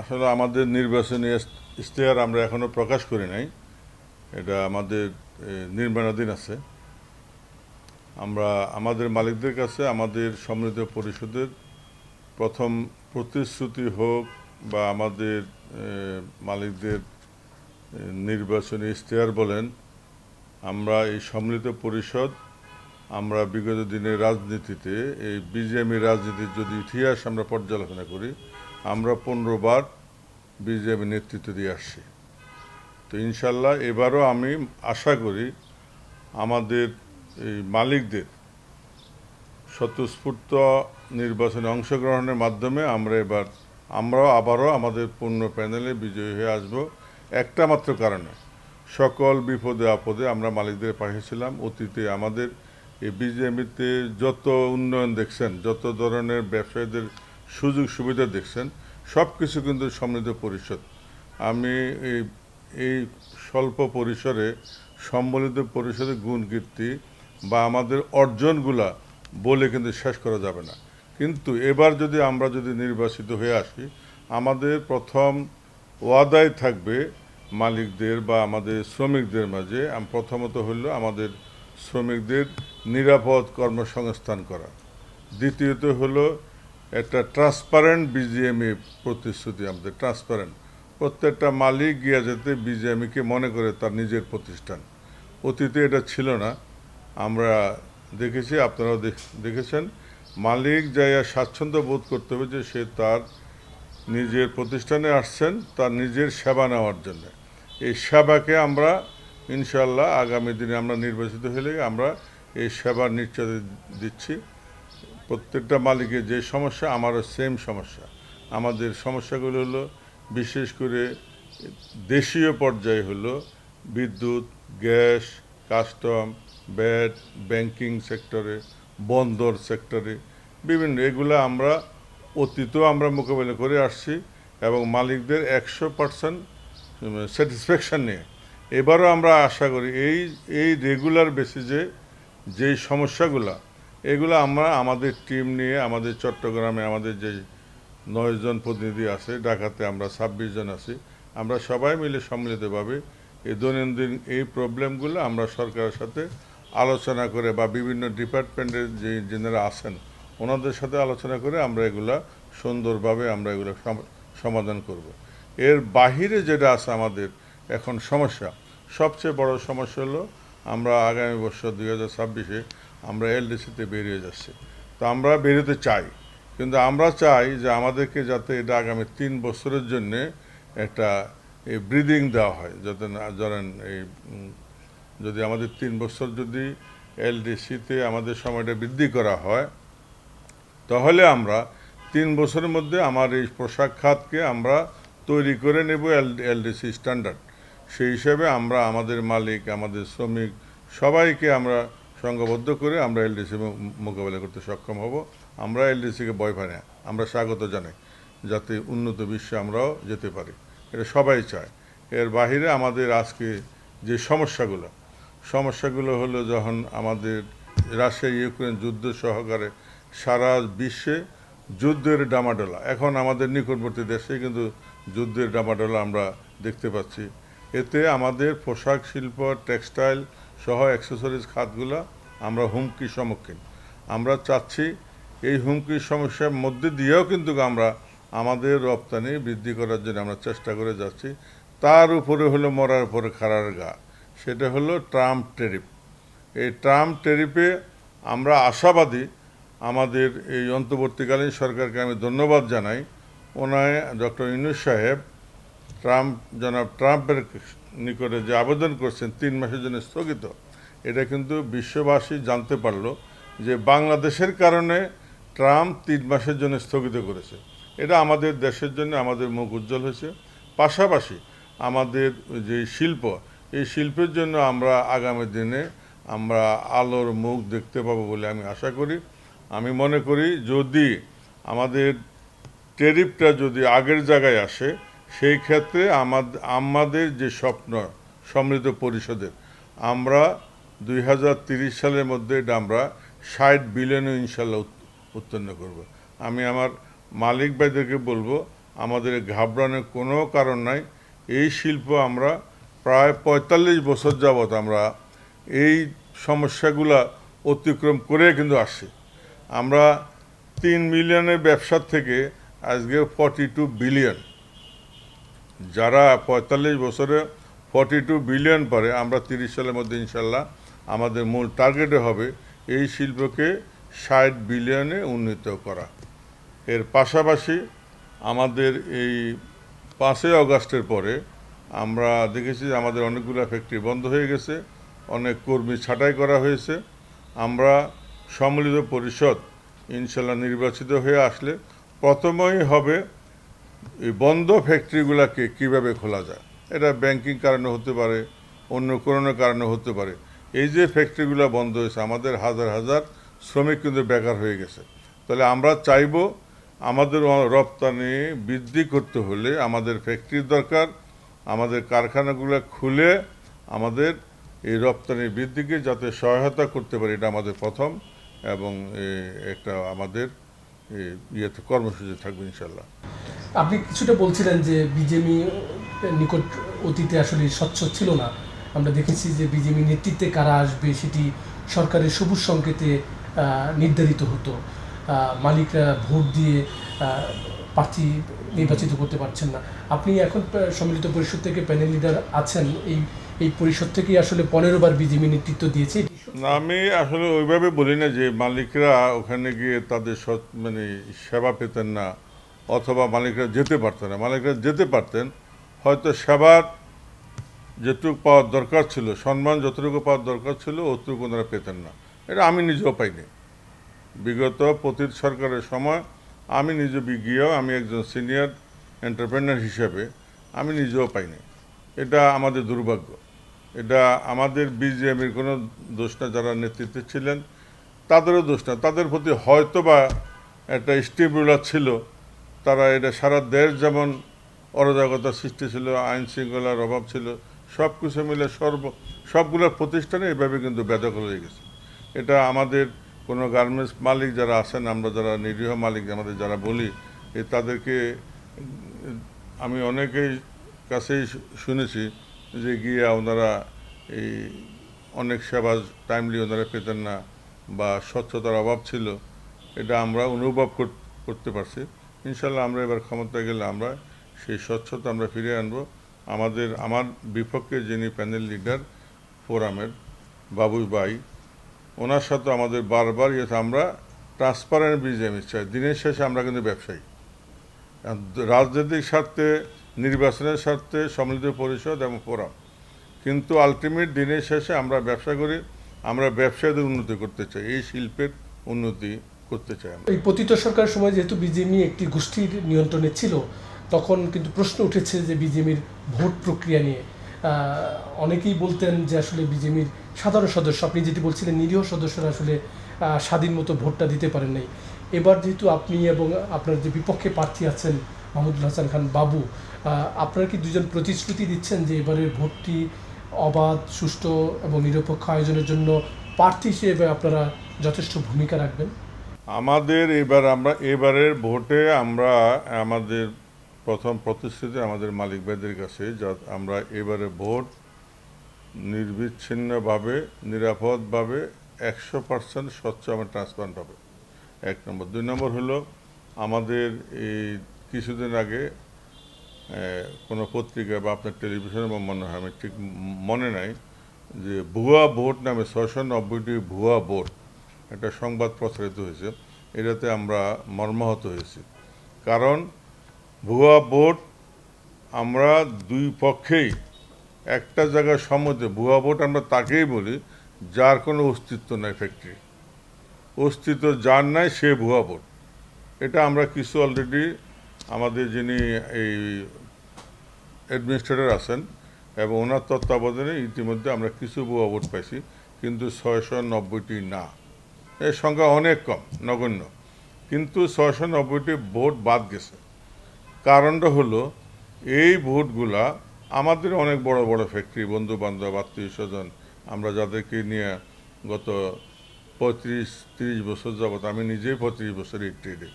আসলে আমাদের নির্বাচনী ইশতেহার আমরা এখনো প্রকাশ করি নাই। এটা আমাদের নির্মাণাধীন আছে। আমরা আমাদের মালিকদের কাছে আমাদের সম্মিলিত পরিষদের প্রথম প্রতিশ্রুতি হোক বা আমাদের মালিকদের নির্বাচনী ইশতেহার বলেন, আমরা এই সম্মিলিত পরিষদ আমরা বিগত দিনের রাজনীতিতে এই বিজেপি রাজনীতির যদি ইতিহাস আমরা পর্যালোচনা করি, আমরা 15 বার বিজেপি নেতৃত্ব দিয়ে আসছি। তো ইনশাল্লাহ এবারও আমি আশা করি আমাদের এই মালিকদের স্বতঃস্ফূর্ত নির্বাচনে অংশগ্রহণের মাধ্যমে আমরাও আবারও আমাদের পূর্ণ প্যানেলে বিজয়ী হয়ে আসব। একটা মাত্র কারণে, সকল বিপদে আপদে আমরা মালিকদের পাশে ছিলাম। অতীতে আমাদের এই বিজেপিতে যত উন্নয়ন দেখছেন, যত ধরনের ব্যবসায়ীদের সুযোগ সুবিধা দেখছেন, সব কিছু কিন্তু সম্মিলিত পরিষদ। আমি এই স্বল্প পরিসরে সম্মিলিত পরিষদের গুণ কীর্তি বা আমাদের অর্জনগুলা বলে কিন্তু শেষ করা যাবে না। কিন্তু এবার আমরা যদি নির্বাচিত হয়ে আসি, আমাদের প্রথম ওয়াদাই থাকবে মালিকদের বা আমাদের শ্রমিকদের মাঝে। প্রথমত হলো আমাদের শ্রমিকদের নিরাপদ কর্মসংস্থান করা। দ্বিতীয়ত হলো একটা ট্রান্সপারেন্ট বিজিএমই প্রতিশ্রুতি, আমাদের ট্রান্সপারেন্ট। প্রত্যেকটা মালিক গিয়া যাতে বিজিএমইকে মনে করে তার নিজের প্রতিষ্ঠান। অতীতে এটা ছিল না। আমরা দেখেছি, আপনারাও দেখেছেন, মালিক যাইয়া স্বাচ্ছন্দ্য বোধ করতে হবে যে সে তার নিজের প্রতিষ্ঠানে আসছেন তার নিজের সেবা নেওয়ার জন্য। এই সেবাকে আমরা ইনশাল্লাহ আগামী দিনে আমরা নির্বাচিত হলে আমরা এই সেবার নিশ্চয় দিচ্ছি। প্রত্যেকটা মালিকের যে সমস্যা, আমারও সেম সমস্যা। আমাদের সমস্যাগুলো হলো বিশেষ করে দেশীয় পর্যায়ে হলো বিদ্যুৎ, গ্যাস, কাস্টম, ভ্যাট, ব্যাংকিং সেক্টরে, বন্দর সেক্টরে বিভিন্ন এগুলো আমরা অতীতেও আমরা মোকাবেলা করে আসছি এবং মালিকদের 100% স্যাটিসফ্যাকশান নিয়ে এবারও আমরা আশা করি এই রেগুলার বেসিসে যেই সমস্যাগুলো এগুলো আমরা আমাদের টিম নিয়ে আমাদের চট্টগ্রামে আমাদের যে 9 জন প্রতিনিধি আছে, ঢাকাতে আমরা 26 জন আছি, আমরা সবাই মিলে সম্মিলিতভাবে এই দৈনন্দিন এই প্রবলেমগুলো আমরা সরকারের সাথে আলোচনা করে বা বিভিন্ন ডিপার্টমেন্টের যেনারা আছেন ওনাদের সাথে আলোচনা করে আমরা এগুলা সুন্দরভাবে আমরা এগুলো সমাধান করব। এর বাহিরে যেটা আছে আমাদের এখন সমস্যা, সবচেয়ে বড় সমস্যা হলো আমরা আগামী বছর 2026-এ আমরা এলডিসিতে বেরিয়ে যাচ্ছি। তো আমরা বেরোতে চাই, কিন্তু আমরা চাই যে আমাদেরকে যাতে এটা আগামী 3 বছরের জন্যে একটা এই ব্রিদিং দেওয়া হয়, যাতে ধরেন যদি আমাদের 3 বছর যদি এলডিসিতে আমাদের সময়টা বৃদ্ধি করা হয়, তাহলে আমরা 3 বছরের মধ্যে আমার এই পোশাক খাতকে আমরা তৈরি করে নেব এলডিসি স্ট্যান্ডার্ড। সেই হিসাবে আমরা আমাদের মালিক, আমাদের শ্রমিক সবাইকে আমরা সংঘবদ্ধ করে আমরা এলডিসি মোকাবেলা করতে সক্ষম হব। আমরা এলডিসিকে ভয় পাই না, আমরা স্বাগত জানাই, যাতে উন্নত বিশ্বে আমরাও যেতে পারি, এটা সবাই চায়। এর বাহিরে আমাদের আজকে যে সমস্যাগুলো হলো, যখন আমাদের রাশিয়া ইউক্রেন যুদ্ধ সহকারে সারা বিশ্বে যুদ্ধের ডামাডোলা, এখন আমাদের নিকটবর্তী দেশে কিন্তু যুদ্ধের ডামাডোলা আমরা দেখতে পাচ্ছি। এতে আমাদের পোশাক শিল্প, টেক্সটাইল সহ অ্যাক্সেসরিজ খাতগুলো আমরা হুমকির সম্মুখীন। আমরা চাচ্ছি এই হুমকির সমস্যার মধ্যে দিয়েও কিন্তু আমরা আমাদের রপ্তানি বৃদ্ধি করার জন্য আমরা চেষ্টা করে যাচ্ছি। তার উপরে হলো মরার উপরে খাড়ার গা, সেটা হলো ট্রাম্প ট্যারিফ। এই ট্রাম্প ট্যারিফে আমরা আশাবাদী। আমাদের এই অন্তর্বর্তীকালীন সরকারকে আমি ধন্যবাদ জানাই। ওনায় ডক্টর ইউনূস সাহেব জনাব ট্রাম্পের নিকটে যে আবেদন করছেন 3 মাসের জন্য স্থগিত, এটা কিন্তু বিশ্ববাসী জানতে পারলো যে বাংলাদেশের কারণে ট্রাম্প 3 মাসের জন্য স্থগিত করেছে। এটা আমাদের দেশের জন্য আমাদের মুখ উজ্জ্বল হয়েছে। পাশাপাশি আমাদের যে শিল্প, এই শিল্পের জন্য আমরা আগামী দিনে আমরা আলোর মুখ দেখতে পাবো বলে আমি আশা করি। আমি মনে করি যদি আমাদের ট্যারিফটা যদি আগের জায়গায় আসে, সেই ক্ষেত্রে আমাদের যে স্বপ্ন সম্মিলিত পরিষদের, আমরা 2030 সালের মধ্যে এটা আমরা 60 বিলিয়নও ইনশাল্লাহ উত্তীর্ণ করব। আমি আমার মালিক ভাইদেরকে বলবো আমাদের ঘাবড়ানোর কোনো কারণ নাই। এই শিল্প আমরা প্রায় ৪৫ বছর যাবৎ আমরা এই সমস্যাগুলা অতিক্রম করে কিন্তু আসছি। আমরা ৩ মিলিয়নের ব্যবসার থেকে আজকে 42 বিলিয়ন, যারা ৪৫ বছরে 42 বিলিয়ন পারে, আমরা ৩০ সালের মধ্যে ইনশাল্লাহ আমাদের মূল টার্গেটে হবে এই শিল্পকে ৬০ বিলিয়নে উন্নীত করা। এর পাশাপাশি আমাদের এই ৫ই আগস্টের পরে আমরা দেখেছি যে আমাদের অনেকগুলো ফ্যাক্টরি বন্ধ হয়ে গেছে, অনেক কর্মী ছাঁটাই করা হয়েছে। আমরা সম্মিলিত পরিষদ ইনশাল্লাহ নির্বাচিত হয়ে আসলে প্রথমেই হবে এই বন্ধ ফ্যাক্টরিগুলোকে কিভাবে খোলা যায়। এটা ব্যাংকিং কারণে হতে পারে, অন্য কোনো কারণে হতে পারে। এই যে ফ্যাক্টরিগুলো বন্ধ হয়েছে, আমাদের হাজার হাজার শ্রমিক কিন্তু বেকার হয়ে গেছে। তাহলে আমরা চাইব আমাদের রপ্তানি বৃদ্ধি করতে হলে আমাদের ফ্যাক্টরির দরকার, আমাদের কারখানাগুলো খুলে আমাদের এই রপ্তানি বৃদ্ধিকে যাতে সহায়তা করতে পারি, এটা আমাদের প্রথম এবং একটা আমাদের ইয়েতে কর্মসূচি থাকবে ইনশাল্লাহ। আপনি কিছুটা বলছিলেন যে বিজেপি নিকট অতীতে আসলে স্বচ্ছ ছিল না। আমরা দেখেছি যে বিজেপি নেতৃত্বে কারা আসবে সেটি সরকারের সবুজ সংকেতে নির্ধারিত হতো। মালিকরা ভোট দিয়ে প্রার্থী নির্বাচিত করতে পারছেন না। আপনি এখন সম্মিলিত পরিষদ থেকে প্যানেল লিডার আছেন, এই পরিষদ থেকেই আসলে 15 বার বিজেপি নেতৃত্ব দিয়েছে। না, আমি আসলে ওইভাবে বলি না যে মালিকরা ওখানে গিয়ে তাদের মানে সেবা পেতেন না অথবা মালিকরা যেতে পারতেন না। মালিকরা যেতে পারতেন, হয়তো সেবার যেটুকু পাওয়ার দরকার ছিল, সম্মান যতটুকু পাওয়ার দরকার ছিল অতটুকু ওনারা পেতেন না। এটা আমি নিজেও পাইনি। বিগত পতিত সরকারের সময় আমি নিজে গিয়েও আমি একজন সিনিয়র এন্টারপ্রেনার হিসেবে আমি নিজেও পাইনি। এটা আমাদের দুর্ভাগ্য। এটা আমাদের বিজেপির কোনো দোষ না, যারা নেতৃত্বে ছিলেন তাদেরও দোষ না। তাদের প্রতি হয়তো বা একটা স্টেবিলার ছিল, তারা এটা সারা দেশ যেমন অরাজকতা সৃষ্টি ছিল, আইন শৃঙ্খলার অভাব ছিল, সব কিছু মিলে সবগুলোর প্রতিষ্ঠানে এভাবে কিন্তু বেদখল হয়ে গেছে। এটা আমাদের কোনো গার্মেন্টস মালিক যারা আছেন, আমরা যারা নিরীহ মালিক আমাদের যারা বলি, তাদেরকে আমি অনেকেই কাছেই শুনেছি যে গিয়ে ওনারা এই অনেক সেবা টাইমলি ওনারা পেতেন না বা স্বচ্ছতার অভাব ছিল। এটা আমরা অনুভব করতে পারছি। ইনশাল্লাহ আমরা এবার ক্ষমতায় গেলে আমরা সেই স্বচ্ছতা আমরা ফিরিয়ে আনবো। আমার বিপক্ষে যিনি প্যানেল লিডার ফোরামের বাবুই ভাই, ওনার সাথে আমাদের বারবার আমরা ট্রান্সপারেন্ট বিজেপি চাই। দিনের শেষে আমরা কিন্তু ব্যবসায়ী, রাজনৈতিক স্বার্থে, নির্বাচনের স্বার্থে সম্মিলিত পরিষদ এবং ফোরাম, কিন্তু আলটিমেট দিনের শেষে আমরা ব্যবসা করি। আমরা ব্যবসায়ীদের উন্নতি করতে চাই, এই শিল্পের উন্নতি করতে চাই। এই পতিত সরকারের সময় যেহেতু বিজেপি একটি গোষ্ঠীর নিয়ন্ত্রণে ছিল, তখন কিন্তু প্রশ্ন উঠেছে যে বিজেপির ভোট প্রক্রিয়া নিয়ে। অনেকেই বলতেন যে আসলে বিজেপির সাধারণ সদস্য, আপনি যেটি বলছিলেন নিরীহ সদস্যরা আসলে স্বাধীন মতো ভোটটা দিতে পারেন নাই। এবার যেহেতু আপনি এবং আপনার যে বিপক্ষে প্রার্থী আছেন মাহমুদুল হাসান খান বাবু, আপনারা কি দুজন প্রতিশ্রুতি দিচ্ছেন যে এবারের ভোটটি অবাধ, সুষ্ঠু এবং নিরপেক্ষ আয়োজনের জন্য প্রার্থী হিসেবে আপনারা যথেষ্ট ভূমিকা রাখবেন? এবারের ভোটে আমরা আমাদের প্রথম প্রতিশ্রুতি আমাদের মালিক ভাইদের কাছে, যা আমরা এবারে ভোট নির্বিচ্ছিন্নভাবে, নিরাপদভাবে 100% স্বচ্ছ এবং ট্রান্সপারেন্ট হবে, 1 নম্বর। 2 নম্বর হলো আমাদের এই কিছুদিন আগে কোনো পত্রিকা বা আপনার টেলিভিশনে মনে হয়, আমি ঠিক মনে নাই, যে ভুয়া ভোট নামে 690টি ভুয়া ভোট একটা সংবাদ প্রচারিত হয়েছে। এটাতে আমরা মর্মাহত হয়েছি। কারণ ভুয়া ভোট আমরা দুই পক্ষেই একটা জায়গায় সম্মতি। ভুয়া ভোট আমরা তাকেই বলি যার কোনো অস্তিত্ব নাই, ফ্যাক্টরি অস্তিত্ব যার নাই সে ভুয়া ভোট। এটা আমরা কিছু অলরেডি আমাদের যিনি এই অ্যাডমিনিস্ট্রেটর আছেন এবং ওনার তত্ত্বাবধানে ইতিমধ্যে আমরা কিছু ভুয়া ভোট পাইছি, কিন্তু 690টি না। এর সংখ্যা অনেক কম, নগণ্য, কিন্তু 690টি ভোট বাদ গেছে। কারণটা হলো এই ভোটগুলা আমাদের অনেক বড় বড় ফ্যাক্টরি, বন্ধু বান্ধব, আত্মীয় স্বজন, আমরা যাদেরকে নিয়ে গত 35-30 বছর যাবত, আমি নিজেই 35 বছর এই ট্রেডে,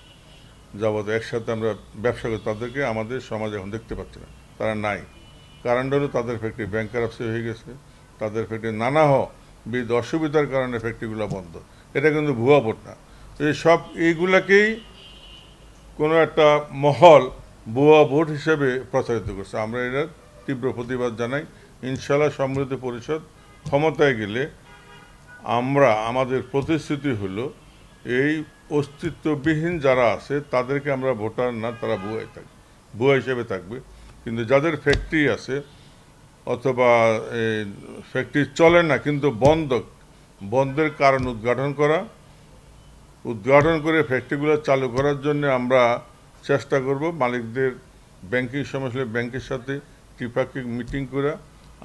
যাবত একসাথে আমরা ব্যবসা করি, তাদেরকে আমাদের সমাজ এখন দেখতে পাচ্ছে না, তারা নাই। কারণটা হলো তাদের ফ্যাক্টরি ব্যাংকারাপসি হয়ে গেছে, তাদের ফ্যাক্টরি বিধ অসুবিধার কারণে ফ্যাক্টরিগুলো বন্ধ। এটা কিন্তু ভুয়া ভোট না। এইগুলাকেই কোনো একটা মহল ভুয়া ভোট হিসেবে প্রচারিত করছে। আমরা এটার তীব্র প্রতিবাদ জানাই। ইনশাল্লাহ সম্মিলিত পরিষদ ক্ষমতায় গেলে আমরা আমাদের প্রতিশ্রুতি হলো এই অস্তিত্ববিহীন যারা আছে তাদেরকে আমরা ভোটার না, তারা ভুয়া হিসেবে থাকবে। কিন্তু যাদের ফ্যাক্টরি আছে অথবা ফ্যাক্টরি চলে না কিন্তু বন্ধের কারণ উদ্ঘাটন করে ফ্যাক্টরিগুলো চালু করার জন্য আমরা চেষ্টা করব। মালিকদের ব্যাংকিং সমস্যা ব্যাংকের সাথে ত্রিপাক্ষিক মিটিং করে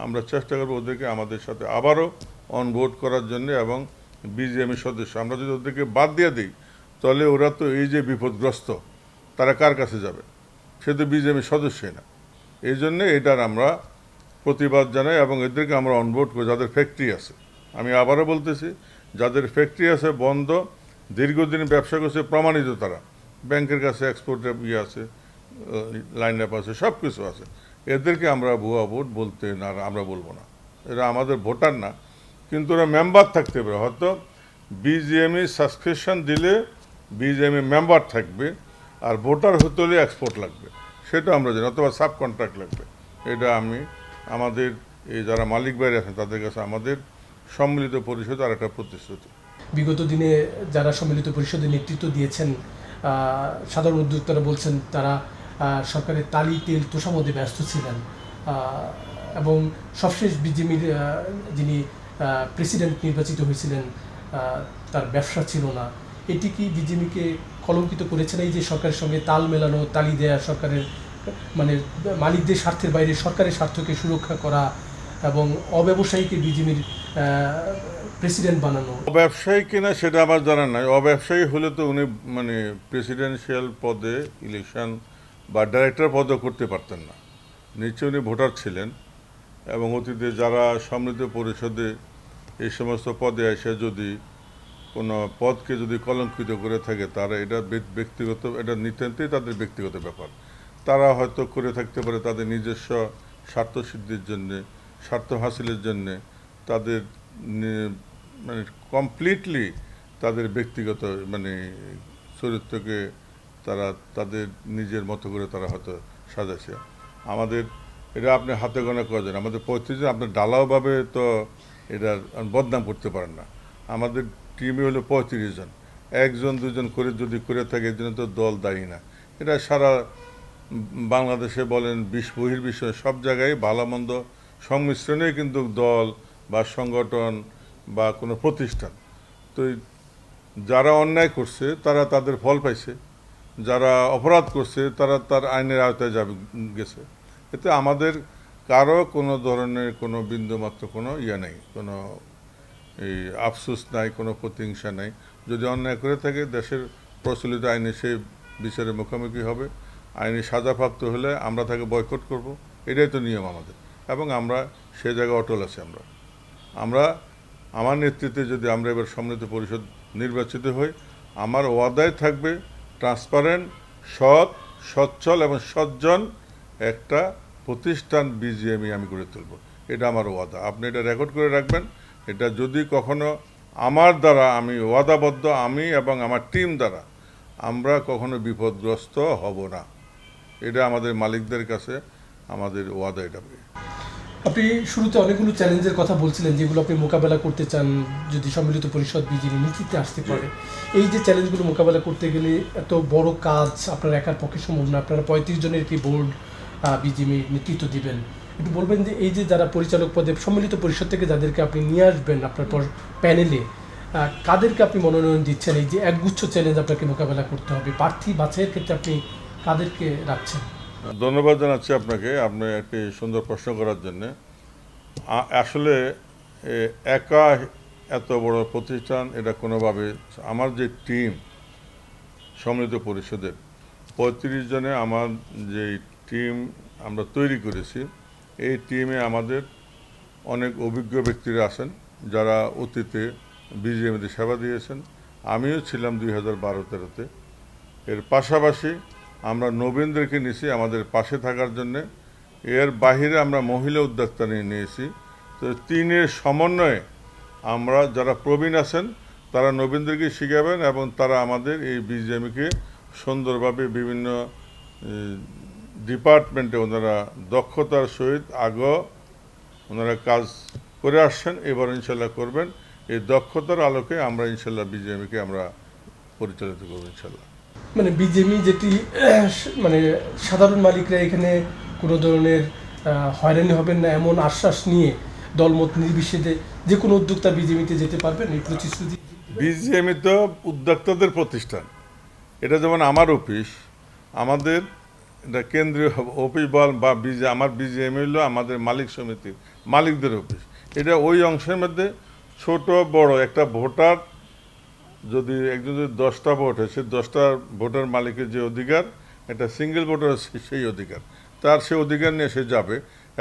আমরা চেষ্টা করব ওদেরকে আমাদের সাথে আবারও অনবোর্ড করার জন্য। এবং বিজিএমই সদস্য আমরা যদি ওদেরকে বাদ দিয়ে দিই তাহলে ওরা তো এই যে বিপদগ্রস্ত, তারা কার কাছে যাবে? সে তো বিজিএমই সদস্যই না। এই জন্যে এটার আমরা প্রতিবাদ জানাই এবং এদেরকে আমরা অনবোর্ড করি যাদের ফ্যাক্টরি আছে। আমি আবারও বলতেছি, যাদের ফ্যাক্টরি আছে বন্ধ, দীর্ঘদিন ব্যবসা করছে, প্রমাণিত, তারা ব্যাংকের কাছে এক্সপোর্টের আছে, লাইন আপ আছে, সব কিছু আছে, এদেরকে আমরা ভুয়া ভোট বলতে না, আমরা বলবো না। এরা আমাদের ভোটার না, কিন্তু ওরা মেম্বার থাকতে পারে। হয়তো বিজিএমই সাবস্ক্রিপশন দিলে বিজিএমই মেম্বার থাকবে, আর ভোটার হতে হলে এক্সপোর্ট লাগবে, সেটা আমরা জানি, অথবা সাব কন্ট্রাক্ট লাগবে। এটা আমাদের এই যারা মালিক বাইরে আছেন তাদের কাছে আমাদের সম্মিলিত পরিষদ আর একটা প্রতিশ্রুতি। বিগত দিনে যারা সম্মিলিত পরিষদের নেতৃত্ব দিয়েছেন, সাধারণ উদ্যোক্তারা বলছেন তারা সরকারের তালি তেল তোষামদে ব্যস্ত ছিলেন, এবং সবশেষ বিজেপির যিনি প্রেসিডেন্ট নির্বাচিত হয়েছিলেন তার ব্যবসা ছিল না। এটি কি বিজেপিকে কলঙ্কিত করেছেন? এই যে সরকারের সঙ্গে তাল মেলানো, তালি দেয়া, সরকারের মানে মালিকদের স্বার্থের বাইরে সরকারের স্বার্থকে সুরক্ষা করা এবং অব্যবসায়ীকে বিজেপির প্রেসিডেন্ট বানানো। অব্যবসায়ী কিনা সেটা আমার জানা নাই। অব্যবসায়ী হলে তো উনি প্রেসিডেন্সিয়াল পদে ইলেকশন বা ডাইরেক্টর পদও করতে পারতেন না। নিশ্চয়ই উনি ভোটার ছিলেন, এবং অতীতে যারা সম্মিলিত পরিষদে এই সমস্ত পদে এসে যদি কোনো পদকে যদি কলঙ্কিত করে থাকে, তারা এটা ব্যক্তিগত, এটা নিতান্তই তাদের ব্যক্তিগত ব্যাপার। তারা হয়তো করে থাকতে পারে তাদের নিজস্ব স্বার্থ সিদ্ধির জন্যে, স্বার্থ হাসিলের জন্যে, তাদের মানে কমপ্লিটলি তাদের ব্যক্তিগত চরিত্রকে তারা তাদের নিজের মতো করে তারা হয়তো সাজাইছে। আমাদের এটা আপনি হাতে গোনা করেন, আমাদের 35 জন, আপনার ডালাওভাবে তো এটা বদনাম করতে পারেন না। আমাদের টিমে হলো 35 জন, একজন দুজন করে যদি করে থাকে এর জন্য তো দল দায়ী না। এটা সারা বাংলাদেশে বলেন বহির্বিশ্বে সব জায়গায় ভালো মন্দ সংমিশ্রণে কিন্তু দল বা সংগঠন বা কোনো প্রতিষ্ঠান। তো যারা অন্যায় করছে তারা তাদের ফল পাইছে, যারা অপরাধ করছে তারা তার আইনের আওতায় গেছে। এতে আমাদের কারো কোনো ধরনের কোনো বিন্দুমাত্র কোনো নেই, কোনো এই আফসোস নাই, কোনো প্রতিহিংসা নাই। যদি অন্যায় করে থাকে দেশের প্রচলিত আইনে সে বিচারের মুখোমুখি হবে। আইনি সাজাপ্রাপ্ত হলে আমরা তাকে বয়কট করব, এটাই তো নিয়ম আমাদের, এবং আমরা সে জায়গায় অটল আছি। আমার নেতৃত্বে যদি আমরা এবার সম্মিলিত পরিষদ নির্বাচিত হই, আমার ওয়াদায় থাকবে ট্রান্সপারেন্ট, সৎ, সচ্ছল এবং সজ্জন একটা প্রতিষ্ঠান বিজিএমই আমি গড়ে তুলব। এটা আমার ওয়াদা, আপনি এটা রেকর্ড করে রাখবেন। এটা যদি কখনো আমার দ্বারা, আমি ওয়াদাবদ্ধ, আমি এবং আমার টিম দ্বারা আমরা কখনো বিপদগ্রস্ত হব না। এটা আমাদের মালিকদের কাছে আমাদের ওয়াদা। এটা আপনি শুরুতে অনেকগুলো চ্যালেঞ্জের কথা বলছিলেন যেগুলো আপনি মোকাবেলা করতে চান যদি সম্মিলিত পরিষদ বিজেপি নেতৃত্বে আসতে পারে। এই যে চ্যালেঞ্জগুলো মোকাবেলা করতে গেলে এত বড় কাজ আপনার একার পক্ষে সম্ভব না। আপনারা 35 জনের একটি বোর্ড বিজেপি নেতৃত্ব দিবেন। একটু বলবেন যে এই যে যারা পরিচালক পদে সম্মিলিত পরিষদ থেকে যাদেরকে আপনি নিয়ে আসবেন আপনার পর প্যানেলে, কাদেরকে আপনি মনোনয়ন দিচ্ছেন? এই যে একগুচ্ছ চ্যালেঞ্জ আপনাকে মোকাবেলা করতে হবে, প্রার্থী বাছাইয়ের ক্ষেত্রে আপনি কাদেরকে রাখছেন? ধন্যবাদ জানাচ্ছি আপনাকে, আপনি একটি সুন্দর প্রশ্ন করার জন্যে। আসলে একা এত বড় প্রতিষ্ঠান এটা কোনোভাবে, আমার যে টিম সম্মিলিত পরিষদের 35 জনে আমার যে টিম আমরা তৈরি করেছি, এই টিমে আমাদের অনেক অভিজ্ঞ ব্যক্তিরা আছেন যারা অতীতে বিজিএমতে সেবা দিয়েছেন। আমিও ছিলাম 2012-13-তে। এর পাশাপাশি আমরা নবীনদেরকে নিয়েছি আমাদের পাশে থাকার জন্যে। এর বাহিরে আমরা মহিলা উদ্যোক্তা নিয়েছি। তো তিনের সমন্বয়ে আমরা যারা প্রবীণ আছেন তারা নবীনদেরকে শিখাবেন এবং তারা আমাদের এই বিজিএমকে সুন্দরভাবে বিভিন্ন ডিপার্টমেন্টে ওনারা দক্ষতার সহিত ওনারা কাজ করে আসছেন, এবার ইনশাল্লাহ করবেন। এই দক্ষতার আলোকে আমরা ইনশাল্লাহ বিজিএমকে আমরা পরিচালিত করব ইনশাল্লাহ। মানে বিজেপি যেটি মানে সাধারণ মালিকরা এখানে কোনো ধরনের হয়রানি হবেন না এমন আশ্বাস নিয়ে দলমত নির্বিশেষে যে কোনো উদ্যোক্তা বিজেপিতে যেতে পারবেন, এই প্রতিশ্রুতি। বিজিএমই তো উদ্যোক্তাদের প্রতিষ্ঠান। এটা যেমন আমার অফিস, আমাদের এটা কেন্দ্রীয় অফিস বল বা আমার বিজিএম হলো আমাদের মালিক সমিতির মালিকদের অফিস। এটা ওই অংশের মধ্যে ছোট বড় একটা ভোটার যদি একজন যদি 10টা ভোট হয়, সে 10টা ভোটার মালিকের যে অধিকার, একটা সিঙ্গেল ভোটার সেই অধিকার, তার সে অধিকার নিয়ে সে যাবে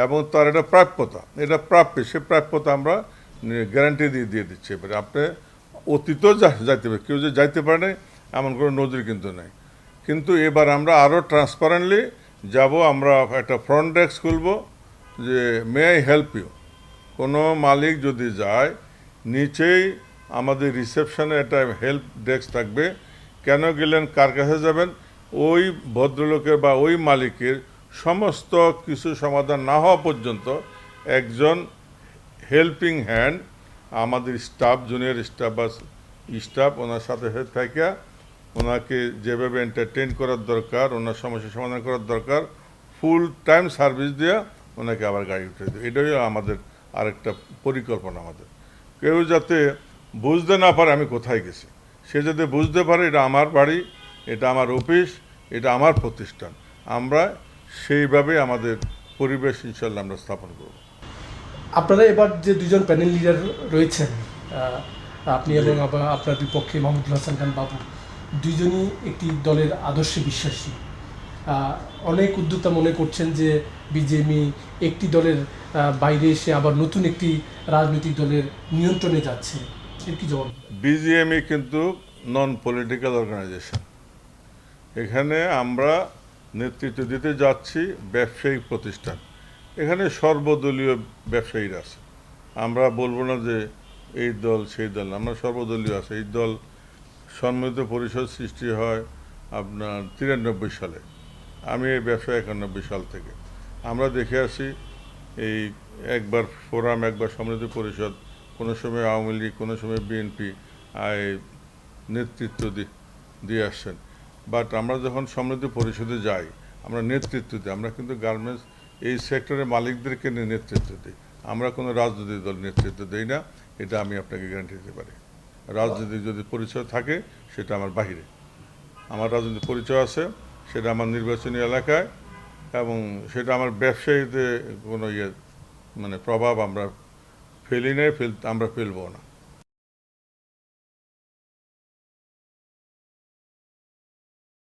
এবং তার এটা প্রাপ্যতা, এটা প্রাপ্য, সে প্রাপ্যতা আমরা গ্যারান্টি দিয়ে দিচ্ছি। এবারে আপনি অতীতও যাইতে পারে, কেউ যে যাইতে পারে না এমন কোনো নজির কিন্তু নেই। কিন্তু এবার আমরা আরও ট্রান্সপারেন্টলি যাব। আমরা একটা ফ্রন্ট ডেস্ক খুলব যে মে আই হেল্প ইউ। কোনো মালিক যদি যায়, নিচেই আমাদের রিসেপশনে একটা হেল্প ডেস্ক থাকবে। কেন গেলেন, কার কাছে যাবেন, ওই ভদ্রলোকের বা ওই মালিকের সমস্ত কিছু সমাধান না হওয়া পর্যন্ত একজন হেল্পিং হ্যান্ড আমাদের স্টাফ, জুনিয়র স্টাফ বা স্টাফ ওনার সাথে থাকে, ওনাকে যেভাবে এন্টারটেইন করার দরকার, ওনার সমস্যা সমাধান করার দরকার, ফুল টাইম সার্ভিস দেওয়া, ওনাকে আবার গাড়ি উঠে দেয়। এটাই আমাদের আরেকটা পরিকল্পনা। আমাদের কেউ যাতে বুঝতে না পারে আমি কোথায় গেছি, সে যাতে বুঝতে পারে এটা আমার বাড়ি, এটা আমার অফিস, এটা আমার প্রতিষ্ঠান। আমরা সেইভাবে আমাদের পরিবেশ ইনশাল্লাহ আমরা স্থাপন করব। আপনারা এবার যে দুজন প্যানেল লিডার রয়েছেন, আপনি এবং আপনার বিপক্ষে মাহমুদুল হাসান খান বাবু, দুইজনই একটি দলের আদর্শে বিশ্বাসী। অনেক উদ্যোক্তা মনে করছেন যে বিজেপি একটি দলের বাইরে এসে আবার নতুন একটি রাজনৈতিক দলের নিয়ন্ত্রণে যাচ্ছে, এর কি জবাব? বিজিএমই কিন্তু নন পলিটিক্যাল অর্গানাইজেশন। এখানে আমরা নেতৃত্ব দিতে যাচ্ছি ব্যবসায়িক প্রতিষ্ঠান। এখানে সর্বদলীয় ব্যবসায়ীরা আছে। আমরা বলবো না যে এই দল সেই দল, আমরা সর্বদলীয় আছে। এই দল সম্মিলিত পরিষদ সৃষ্টি হয় আপনার 93 সালে। আমি এই ব্যবসা 91 সাল থেকে। আমরা দেখে আসি এই একবার ফোরাম, একবার সম্মিলিত পরিষদ, কোনো সময় আওয়ামী লীগ, কোনো সময় বিএনপি নেতৃত্ব দিয়ে আসছেন। বাট আমরা যখন সম্মিলিত পরিষদে যাই, আমরা নেতৃত্ব দিই। আমরা কিন্তু গার্মেন্টস এই সেক্টরের মালিকদেরকে নিয়ে নেতৃত্ব দিই। আমরা কোনো রাজনৈতিক দল নেতৃত্ব দিই না, এটা আমি আপনাকে গ্যারান্টি দিতে পারি। রাজনৈতিক যদি পরিচয় থাকে সেটা আমার বাহিরে। আমার রাজনৈতিক পরিচয় আছে, সেটা আমার নির্বাচনী এলাকায়, এবং সেটা আমার ব্যবসায়ীতে কোনো মানে প্রভাব আমরা ফেলি নাই, আমরা ফেলবো না।